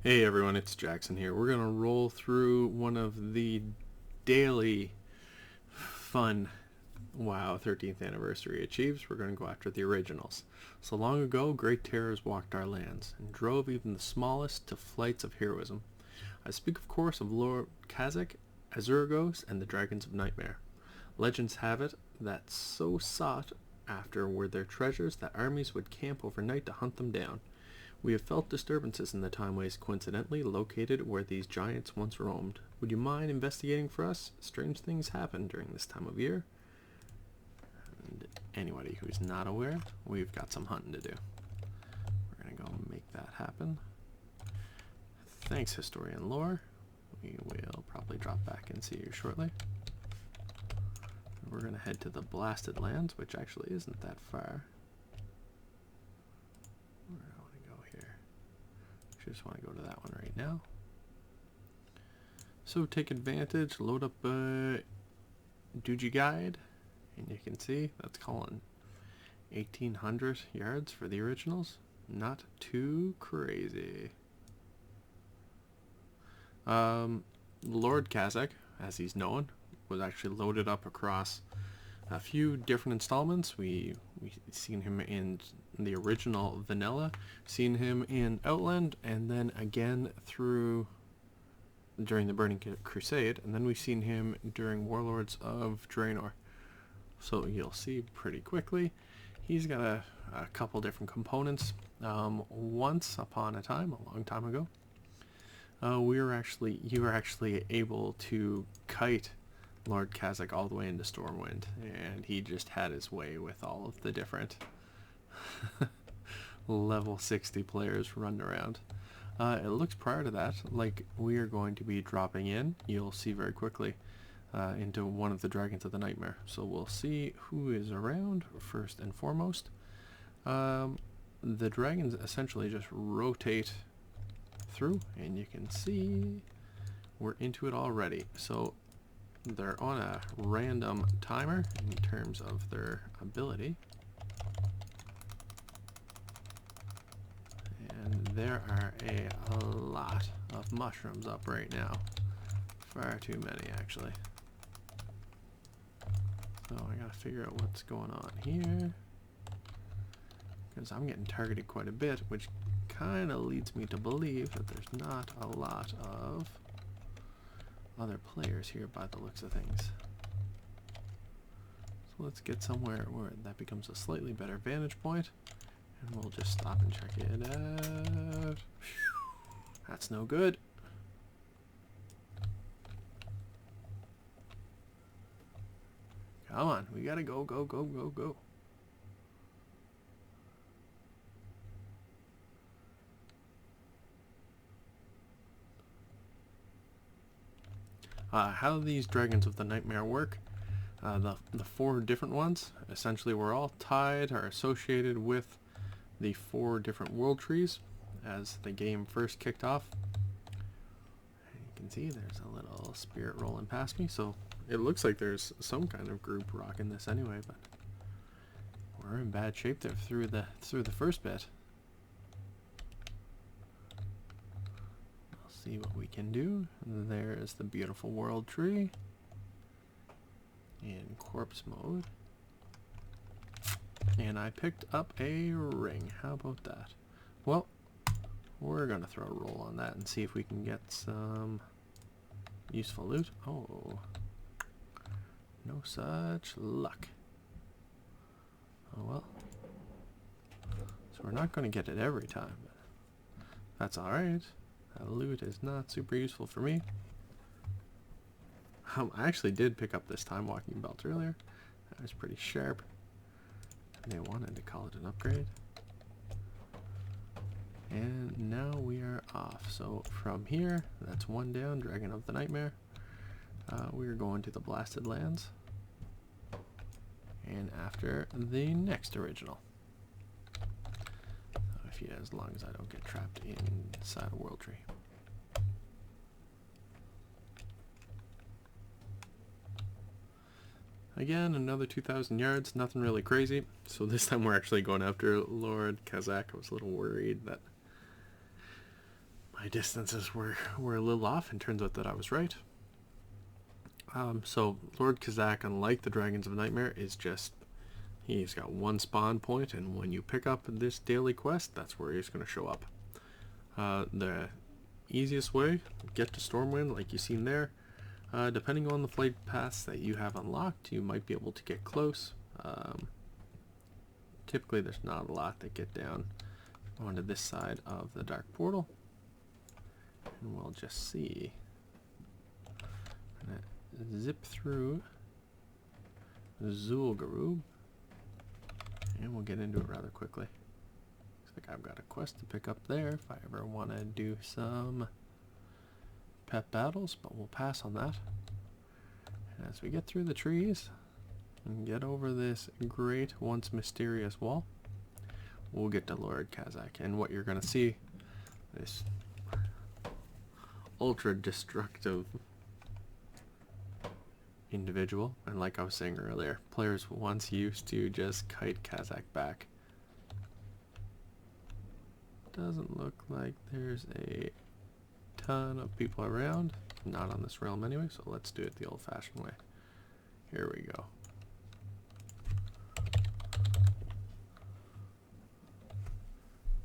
Hey everyone, it's Jackson here. We're going to roll through one of the daily fun WoW 13th anniversary achieves. We're going to go after the Originals. So long ago, great terrors walked our lands and drove even the smallest to flights of heroism. I speak, of course, of Lord Kazakh, Azurgos, and the Dragons of Nightmare. Legends have it that so sought after were their treasures that armies would camp overnight to hunt them down. We have felt disturbances in the timeways coincidentally located where these giants once roamed. Would you mind investigating for us? Strange things happen during this time of year. And anybody who's not aware, we've got some hunting to do. We're going to go make that happen. Thanks, Historian Lore. We will probably drop back and see you shortly. We're going to head to the Blasted Lands, which actually isn't that far. Where do I want to go here? I just want to go to that one right now. So take advantage, load up Doogie Guide, and you can see that's calling 1,800 yards for the Originals. Not too crazy. Lord Kazakh, as he's known, was actually loaded up across a few different installments. We seen him in the original Vanilla, seen him in Outland, and then again during the Burning Crusade, and then we've seen him during Warlords of Draenor. So you'll see pretty quickly he's got a couple different components. Once upon a time, a long time ago, you were actually able to kite Lord Kazakh all the way into Stormwind, and he just had his way with all of the different level 60 players running around. It looks prior to that like we are going to be dropping in, you'll see very quickly, into one of the Dragons of the Nightmare. So we'll see who is around first and foremost. The dragons essentially just rotate through, and you can see we're into it already. So they're on a random timer in terms of their ability. And there are a lot of mushrooms up right now. Far too many, actually. So I gotta figure out what's going on here, because I'm getting targeted quite a bit, which kind of leads me to believe that there's not a lot of other players here by the looks of things. So let's get somewhere where that becomes a slightly better vantage point, and we'll just stop and check it out. That's no good. Come on, we gotta go, go, go, go, go. How these Dragons of the Nightmare work, the four different ones, essentially we're all tied or associated with the four different world trees as the game first kicked off. And you can see there's a little spirit rolling past me, so it looks like there's some kind of group rocking this anyway, but we're in bad shape there through the first bit. See what we can do. There is the beautiful world tree in corpse mode, and I picked up a ring. How about that? Well, we're gonna throw a roll on that and see if we can get some useful loot. Oh, no such luck. Oh well. So we're not gonna get it every time, but that's alright. Loot is not super useful for me. I actually did pick up this time walking belt earlier. That was pretty sharp. And they wanted to call it an upgrade. And now we are off. So from here, that's one down, Dragon of the Nightmare. We are going to the Blasted Lands. And after the next original. As long as I don't get trapped inside a world tree. Again, another 2,000 yards, nothing really crazy. So this time we're actually going after Lord Kazakh. I was a little worried that my distances were a little off, and turns out that I was right. So Lord Kazak, unlike the Dragons of Nightmare, is just, he's got one spawn point, and when you pick up this daily quest, that's where he's going to show up. The easiest way, get to Stormwind, like you've seen there. Depending on the flight paths that you have unlocked, you might be able to get close. Typically there's not a lot that get down onto this side of the Dark Portal. And we'll just see. I'm gonna zip through Zul'Gurub, and we'll get into it rather quickly. Looks like I've got a quest to pick up there if I ever want to do some pet battles, but we'll pass on that. And as we get through the trees and get over this great, once mysterious wall, we'll get to Lord Kazak. And what you're going to see, this ultra destructive individual, and like I was saying earlier, players once used to just kite Kazak back. Doesn't look like there's a ton of people around, not on this realm anyway, so let's do it the old-fashioned way. Here we go.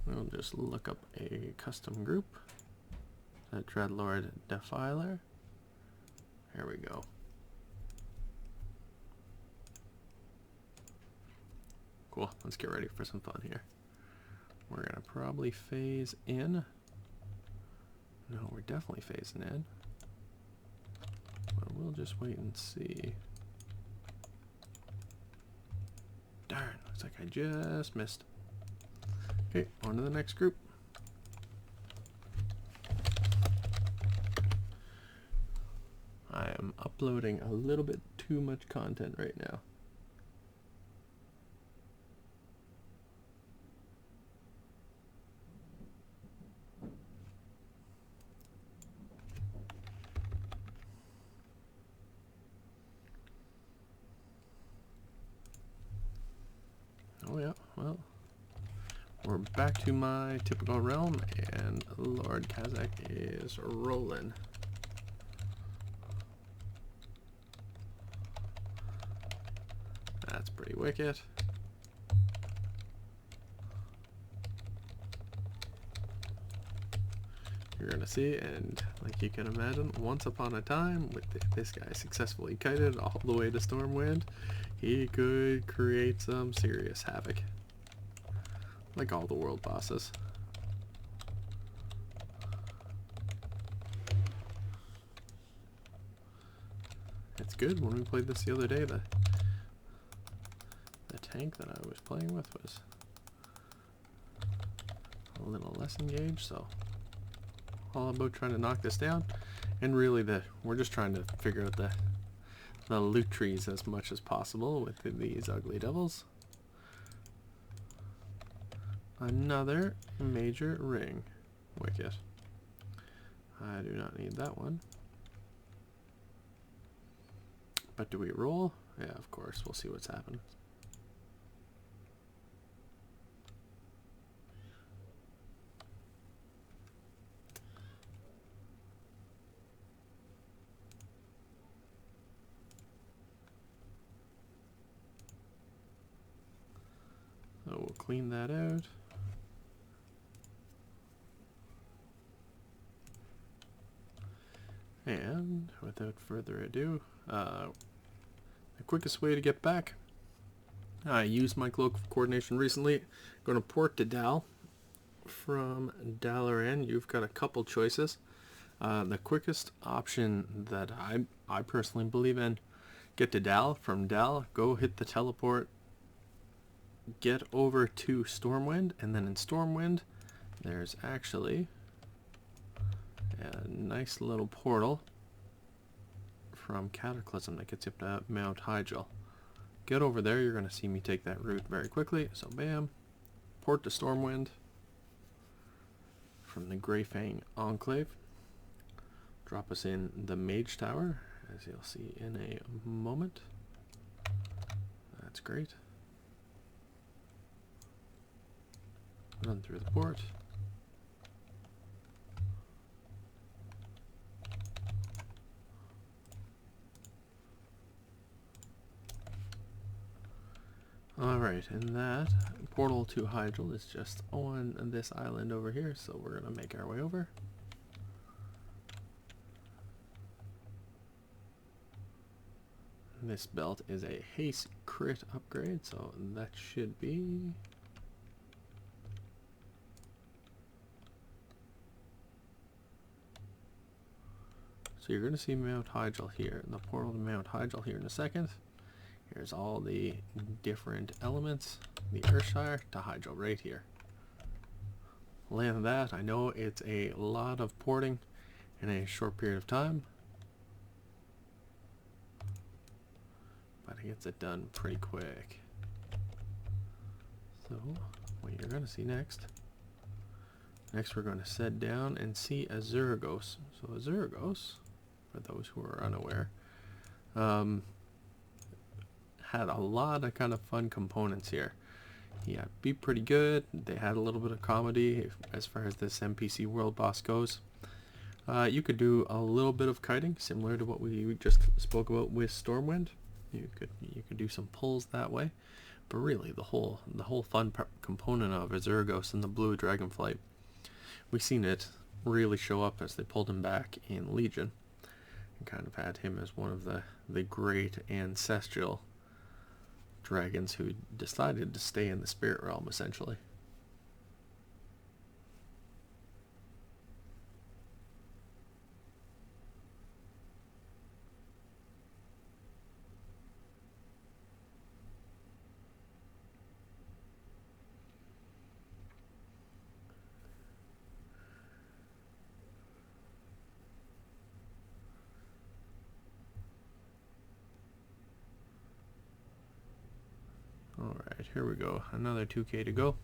We'll just look up a custom group, the Dreadlord Defiler. Here we go. Cool, let's get ready for some fun here. We're gonna probably phase in. No, we're definitely phasing in. But we'll just wait and see. Darn, looks like I just missed. Okay, on to the next group. I am uploading a little bit too much content right now. Oh yeah, well, we're back to my typical realm, and Lord Kazak is rolling. That's pretty wicked. You're gonna see, and like you can imagine, once upon a time, with this guy successfully kited all the way to Stormwind, he could create some serious havoc. Like all the world bosses. It's good. When we played this the other day, the tank that I was playing with was a little less engaged, so all about trying to knock this down. And really we're just trying to figure out the loot trees as much as possible with these ugly devils. Another major ring. Wicked. I do not need that one. But do we roll? Yeah, of course. We'll see what's happening. So we'll clean that out. And without further ado, the quickest way to get back, I used my Cloak of Coordination recently. I'm going to port to Dal. From Dalaran, you've got a couple choices. The quickest option that I personally believe in, get to Dal. From Dal, go hit the teleport, get over to Stormwind, and then in Stormwind, there's actually a nice little portal from Cataclysm that gets you up to Mount Hyjal. Get over there, you're going to see me take that route very quickly. So bam, port to Stormwind from the Greyfang Enclave. Drop us in the Mage Tower, as you'll see in a moment. That's great. Run through the port. Alright, and that portal to Hydel is just on this island over here, so we're going to make our way over. This belt is a haste crit upgrade, so that should be... So you're going to see Mount Hygel here, the portal to Mount Hygel here in a second. Here's all the different elements, the Earthshire to Hygel right here. Land that, I know it's a lot of porting in a short period of time, but it gets it done pretty quick. So, what you're going to see next we're going to set down and see Azeroth. So Azeroth, for those who are unaware, had a lot of kind of fun components here. Yeah, be pretty good. They had a little bit of comedy as far as this NPC world boss goes. You could do a little bit of kiting, similar to what we just spoke about with Stormwind. You could do some pulls that way, but really the whole fun component of Azeroth and the Blue Dragonflight, we've seen it really show up as they pulled him back in Legion, and kind of had him as one of the great ancestral dragons who decided to stay in the spirit realm, essentially. Alright, here we go. Another 2k to go.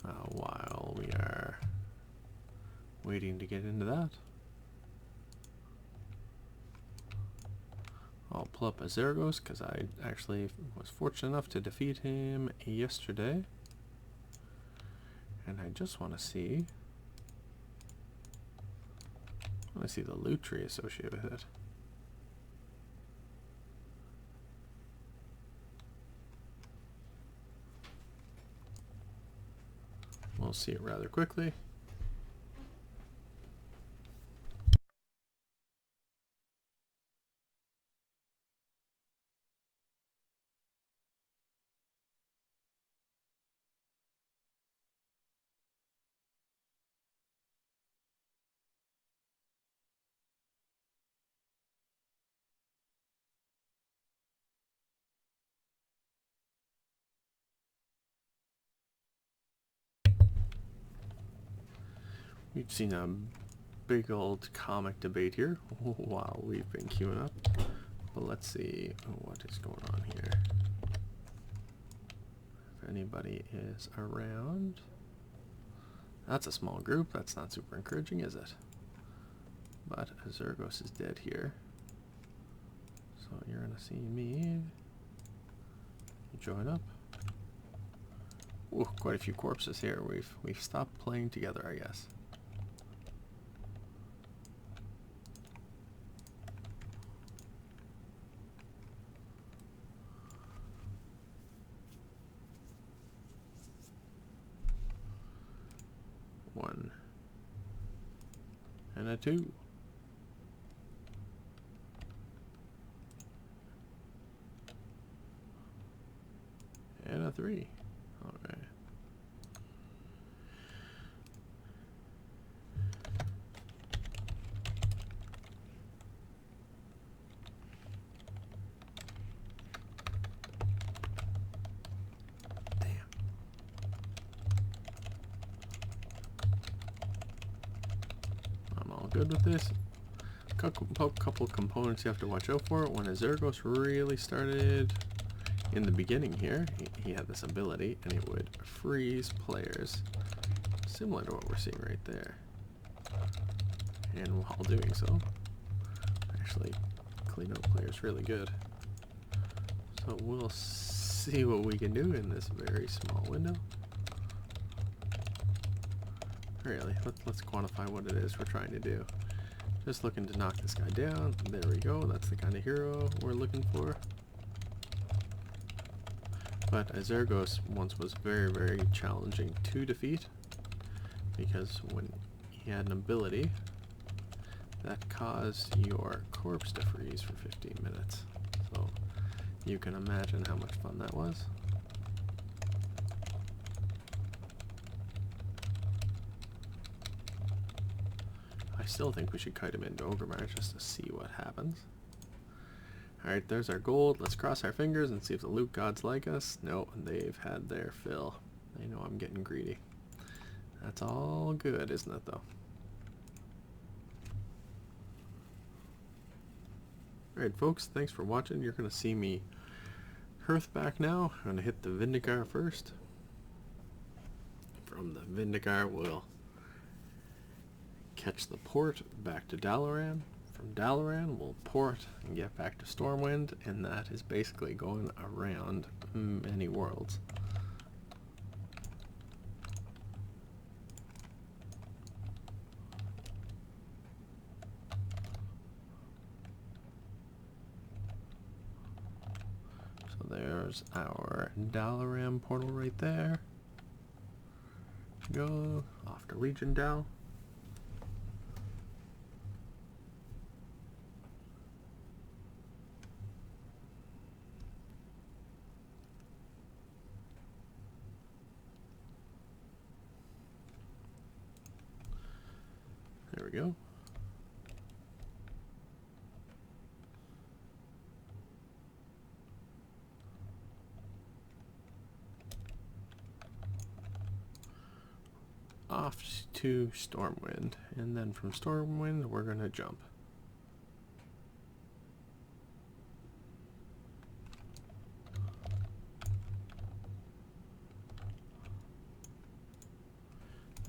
While we are waiting to get into that, I'll pull up Azeroth because I actually was fortunate enough to defeat him yesterday. And I just want to see the loot tree associated with it. We'll see it rather quickly. We've seen a big old comic debate here while we've been queuing up. But let's see what is going on here. If anybody is around. That's a small group. That's not super encouraging, is it? But Azeroth is dead here. So you're going to see me join up. Ooh, quite a few corpses here. We've stopped playing together, I guess. One and a 2. And a 3. All right. Good with this. Couple components you have to watch out for. When Azeroth really started in the beginning here, he had this ability and it would freeze players, similar to what we're seeing right there. And while doing so, actually clean up players really good. So we'll see what we can do in this very small window. Really, let's quantify what it is we're trying to do. Just looking to knock this guy down. There we go. That's the kind of hero we're looking for. But Azeroth once was very, very challenging to defeat, because when he had an ability that caused your corpse to freeze for 15 minutes. So you can imagine how much fun that was. I still think we should kite him into Ogrimmar just to see what happens. Alright, there's our gold. Let's cross our fingers and see if the loot gods like us. No, they've had their fill. They know I'm getting greedy. That's all good, isn't it, though? Alright, folks, thanks for watching. You're going to see me hearth back now. I'm going to hit the Vindicar first. From the Vindicar, we'll catch the port back to Dalaran. From Dalaran, we'll port and get back to Stormwind, and that is basically going around many worlds. So there's our Dalaran portal right there. Go off to Legion Dal. There we go. Off to Stormwind, and then from Stormwind we're going to jump.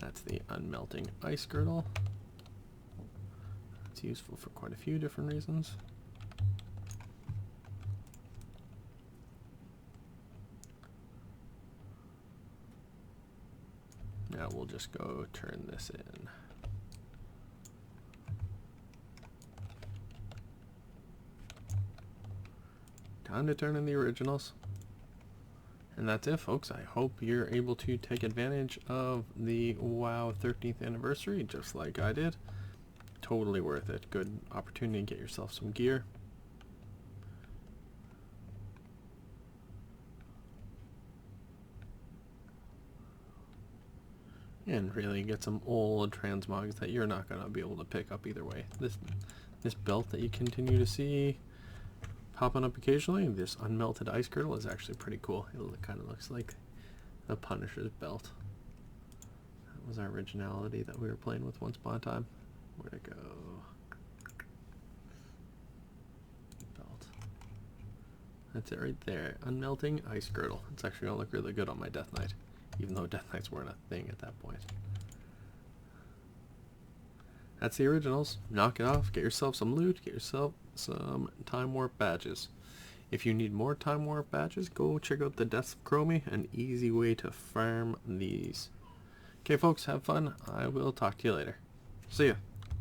That's the unmelting ice girdle. It's useful for quite a few different reasons. Now we'll just go turn this in. Time to turn in the originals. And that's it, folks. I hope you're able to take advantage of the WoW 13th anniversary just like I did. Totally worth it. Good opportunity to get yourself some gear. And really get some old transmogs that you're not going to be able to pick up either way. This belt that you continue to see popping up occasionally, this unmelted ice girdle, is actually pretty cool. It kind of looks like the Punisher's belt. That was our originality that we were playing with once upon a time. Where'd it go? Belt. That's it right there. Unmelting ice girdle. It's actually going to look really good on my Death Knight, even though Death Knights weren't a thing at that point. That's the originals. Knock it off, get yourself some loot, get yourself some Time Warp badges. If you need more Time Warp badges, go check out the Deaths of Chromie, an easy way to farm these. Okay folks, have fun. I will talk to you later. See ya.